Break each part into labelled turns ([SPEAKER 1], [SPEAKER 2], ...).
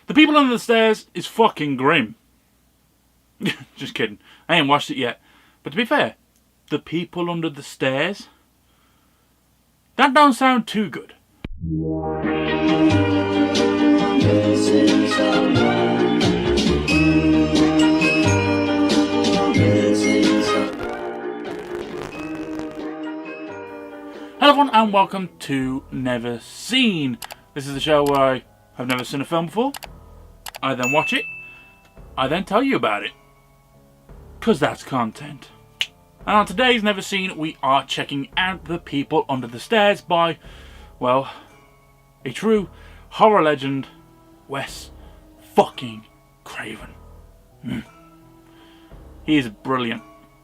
[SPEAKER 1] The People Under the Stairs is fucking grim. Just kidding. I ain't watched it yet. But to be fair, The People Under the Stairs? That don't sound too good. Hello everyone and welcome to Never Seen. This is the show where I have never seen a film before. I then watch it. I then tell you about it. Because that's content. And on today's Never Seen, we are checking out The People Under the Stairs by, well, a true horror legend, Wes fucking Craven. He is brilliant.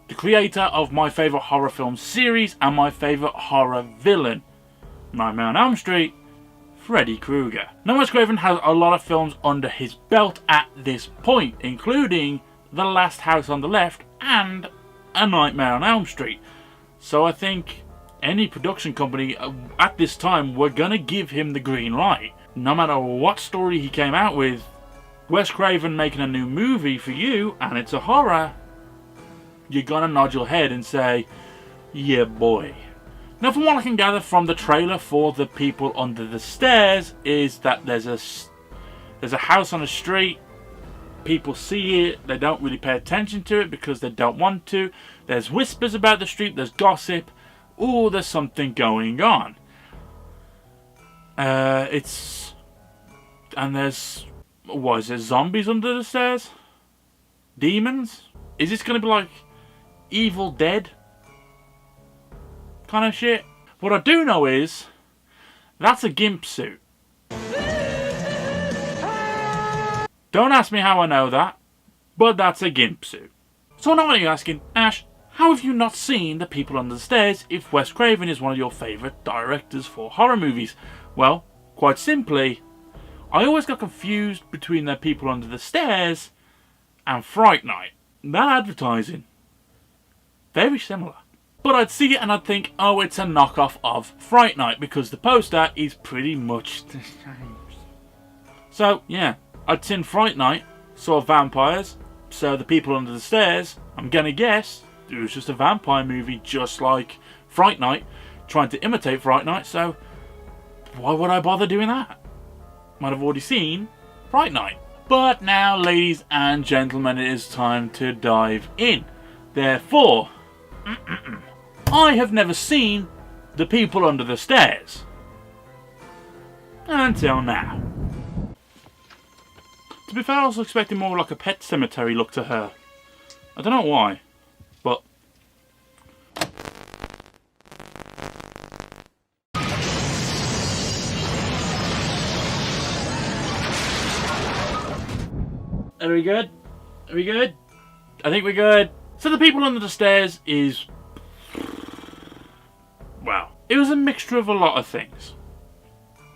[SPEAKER 1] The creator of my favourite horror film series and my favourite horror villain, Nightmare on Elm Street, Freddy Krueger. Now, Wes Craven has a lot of films under his belt at this point, including The Last House on the Left and A Nightmare on Elm Street. So I think any production company at this time were gonna give him the green light. No matter what story he came out with, Wes Craven making a new movie for you and it's a horror, you're gonna nod your head and say, yeah boy. Now, from what I can gather from the trailer for The People Under the Stairs is that there's a house on a street. People see it, they don't really pay attention to it because they don't want to. There's whispers about the street, there's gossip. Oh, there's something going on. There's, what is it, zombies under the stairs? Demons? Is this going to be like Evil Dead kind of shit? What I do know is that's a gimp suit. Don't ask me how I know that, but that's a gimp suit. So I know what you're asking, Ash, how have you not seen The People Under the Stairs if Wes Craven is one of your favourite directors for horror movies? Well, quite simply, I always got confused between The People Under the Stairs and Fright Night. That advertising, very similar. But I'd see it and I'd think, oh, it's a knockoff of Fright Night because the poster is pretty much the same. So, yeah, I'd seen Fright Night, saw vampires, so The People Under the Stairs, I'm gonna guess it was just a vampire movie just like Fright Night, trying to imitate Fright Night, so why would I bother doing that? Might have already seen Fright Night. But now, ladies and gentlemen, it is time to dive in. Therefore, I have never seen The People Under the Stairs. Until now. To be fair, I was expecting more like a Pet Cemetery look to her. I don't know why, but... Are we good? Are we good? I think we're good. So The People Under the Stairs is... well, it was a mixture of a lot of things.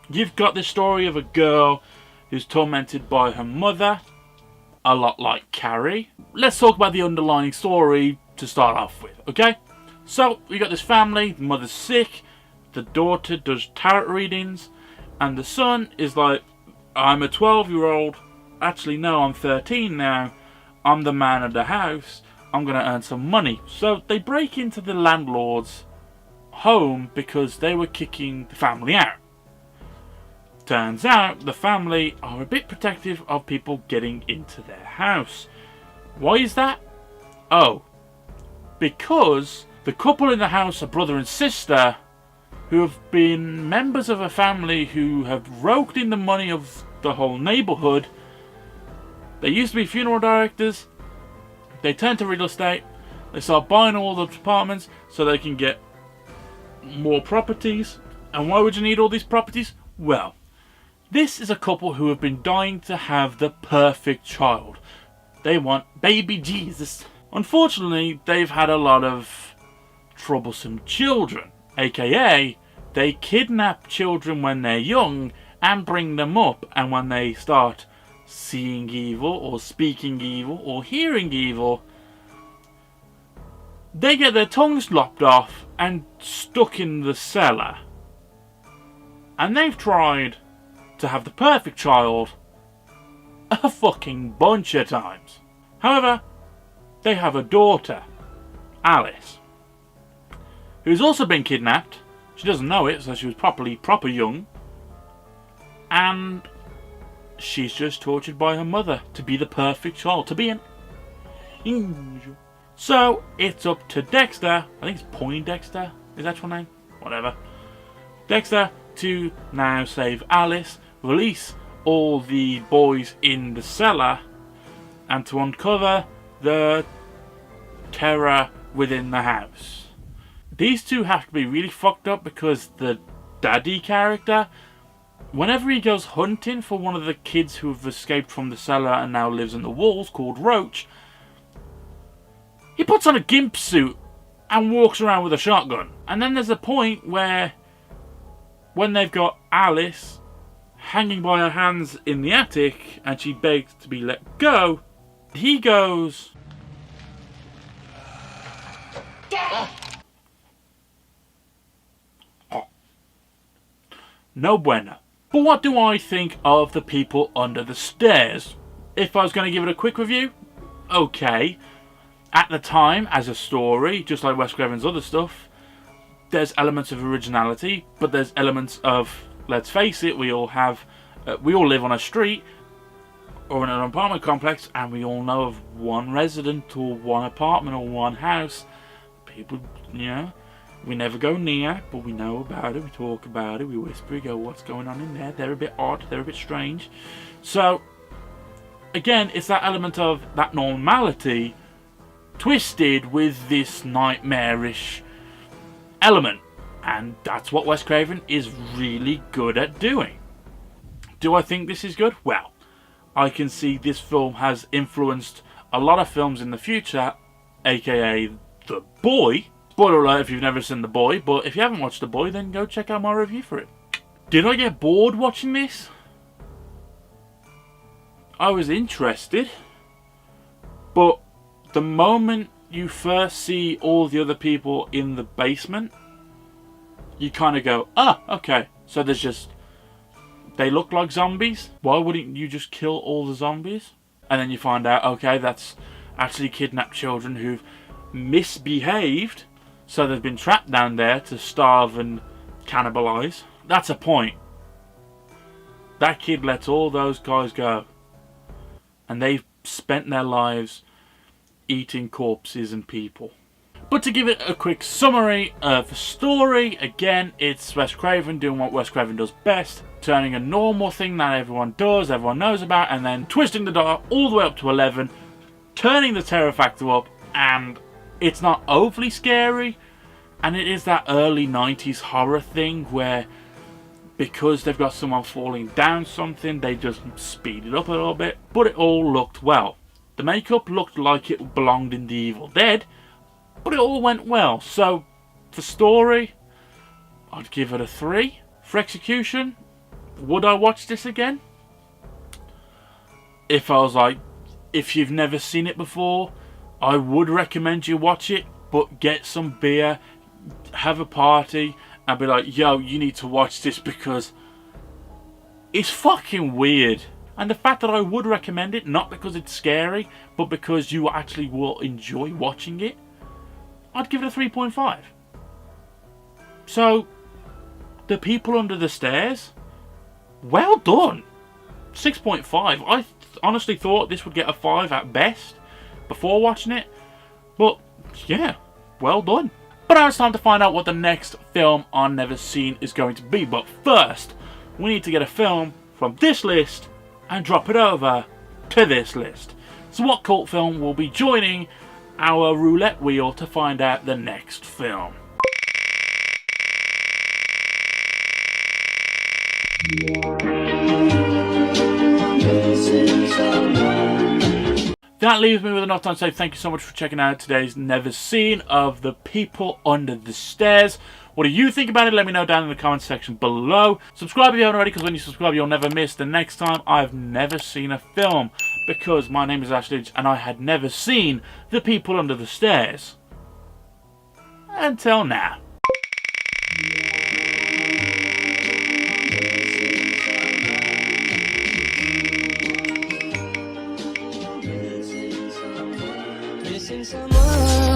[SPEAKER 1] You've got this story of a girl who's tormented by her mother, a lot like Carrie. Let's talk about the underlying story to start off with, okay? So, we got this family, the mother's sick, the daughter does tarot readings, and the son is like, I'm a 12-year-old, actually no, I'm 13 now, I'm the man of the house, I'm going to earn some money. So they break into the landlord's home because they were kicking the family out. Turns out the family are a bit protective of people getting into their house. Why is that? Oh, because the couple in the house are brother and sister who have been members of a family who have roped in the money of the whole neighbourhood. They used to be funeral directors. They turned to real estate. They start buying all the apartments so they can get more properties. And why would you need all these properties? Well, this is a couple who have been dying to have the perfect child. They want baby Jesus. Unfortunately, they've had a lot of troublesome children. AKA, they kidnap children when they're young and bring them up. And when they start seeing evil or speaking evil or hearing evil, they get their tongues lopped off and stuck in the cellar. And they've tried to have the perfect child a fucking bunch of times. However, they have a daughter, Alice, who's also been kidnapped. She doesn't know it, so she was proper young. And she's just tortured by her mother to be the perfect child, to be an angel. So it's up to Dexter, I think it's Poindexter, is that your name? Whatever. Dexter to now save Alice, release all the boys in the cellar, and to uncover the terror within the house. These two have to be really fucked up because the daddy character, whenever he goes hunting for one of the kids who have escaped from the cellar and now lives in the walls, called Roach, he puts on a gimp suit and walks around with a shotgun. And then there's a point where, when they've got Alice hanging by her hands in the attic and she begs to be let go, he goes, oh, no bueno. But what do I think of The People Under the Stairs? If I was going to give it a quick review, okay. At the time, as a story, just like Wes Craven's other stuff, there's elements of originality, but there's elements of, let's face it, we all live on a street or in an apartment complex, and we all know of one resident or one apartment or one house. People, you know, we never go near, but we know about it, we talk about it, we whisper, we go, what's going on in there? They're a bit odd, they're a bit strange. So, again, it's that element of that normality twisted with this nightmarish element, and that's what Wes Craven is really good at doing. Do I think this is good? Well, I can see this film has influenced a lot of films in the future, aka The Boy. Spoiler alert if you've never seen The Boy, but if you haven't watched The Boy, then go check out my review for it. Did I get bored watching this? I was interested, but the moment you first see all the other people in the basement, you kind of go, ah, okay, so there's just, they look like zombies? Why wouldn't you just kill all the zombies? And then you find out, okay, that's actually kidnapped children who've misbehaved, so they've been trapped down there to starve and cannibalize. That's a point. That kid lets all those guys go, and they've spent their lives eating corpses and people. But to give it a quick summary of the story, again, it's Wes Craven doing what Wes Craven does best, turning a normal thing that everyone does, everyone knows about, and then twisting the dial all the way up to 11, turning the terror factor up, and it's not overly scary, and it is that early 90s horror thing where, because they've got someone falling down something, they just speed it up a little bit, but it all looked well. The makeup looked like it belonged in The Evil Dead, but it all went well. So, for story, I'd give it a 3. For execution, would I watch this again? If I was like, if you've never seen it before, I would recommend you watch it, but get some beer, have a party, and be like, yo, you need to watch this because it's fucking weird. And the fact that I would recommend it, not because it's scary, but because you actually will enjoy watching it, I'd give it a 3.5. So, The People Under the Stairs, well done. 6.5. I honestly thought this would get a 5 at best before watching it, but yeah, well done. But now it's time to find out what the next film on Never Seen is going to be. But first, we need to get a film from this list and drop it over to this list. So what cult film will be joining our roulette wheel to find out the next film? That leaves me with enough time to say thank you so much for checking out today's Never Seen of The People Under the Stairs. What do you think about it? Let me know down in the comments section below. Subscribe if you haven't already, because when you subscribe you'll never miss the next time I've never seen a film. Because my name is Ashley and I had never seen The People Under the Stairs. Until now.
[SPEAKER 2] missing someone.